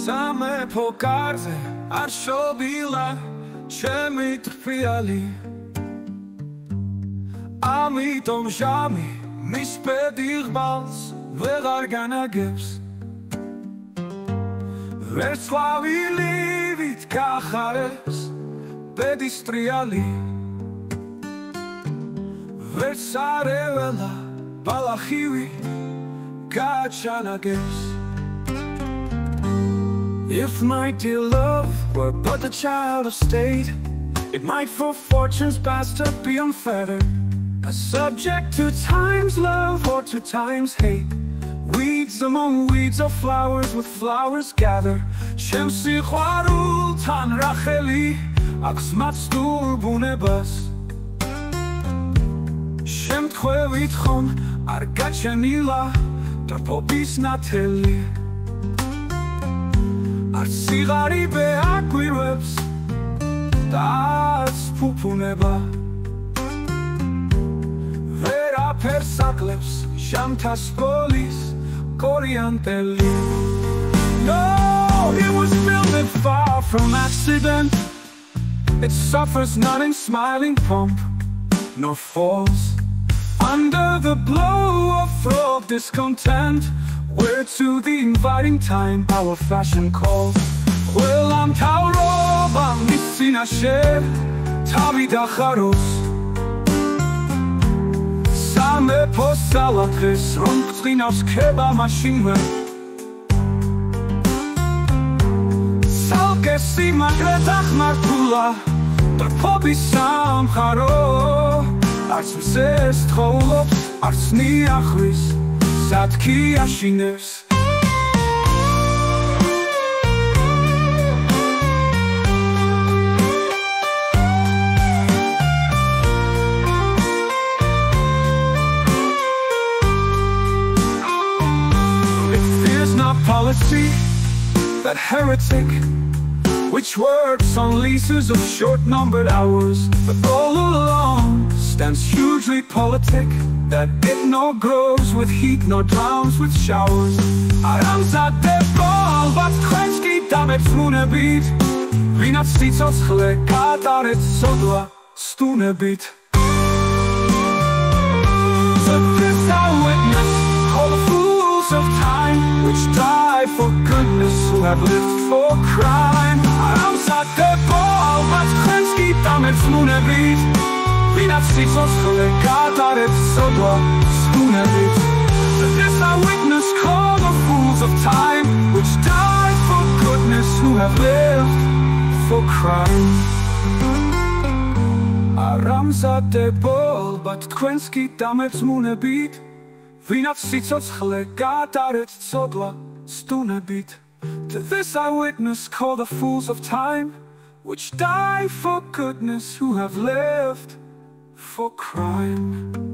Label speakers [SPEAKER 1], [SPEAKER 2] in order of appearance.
[SPEAKER 1] სამეფო კარზე არ შობილა ჩემი თრფიალი ამიტომ ჟამი მის პედიღბალს ვეღარ განაგებს ვერც ყვავილივით გახარებს ბედის ტრიალი ვერცარეველა ბალახივი გაჩანაგებს If my dear love were but the child of state, it might for fortune's bastard be unfettered, a subject to time's love or to time's hate. Weeds among weeds of flowers with flowers gather. Shemsi khwarul tan racheli aksmat stur bunebas. Shem tkhwevit khon ar gachenila dar popis nateli. Ar sigaribе aguirwebs das pupuneba Vera persaklebs shamtas polis corianteli No, it was built far from accident It suffers not in smiling pomp nor falls under the blow of discontent Where to the inviting time our fashion calls Well, I'm Tauroba, Missina Sher, Tabida Charos Same Posalatris, Rumptrinos Keba Maschine Salkesi Magretach Martula, Der Pobi Sam Charo Arts Msest Cholops, Arts Niachris Satki Ashines It fears not policy, that heretic which works on leases of short-numbered hours But all along stands hugely politic That it nor grows with heat nor drowns with showers Aramzad de ball, but Krensky damet munebit Vinat stitsos chle kataret sodla stunebit So this I witness, all the fools of time Which die for goodness, who have lived for crime Aramzad de ball, but Krensky damet munebit Vinat stitsos chle kataret sodla stunebit So this I witness, call the fools of time Which die for goodness, who have lived for crime Aramzad de ball, but Krensky damet munebit Vinat stitsos chle kataret sodla stunebit To this I witness, call the fools of time Which die for goodness, who have lived for crime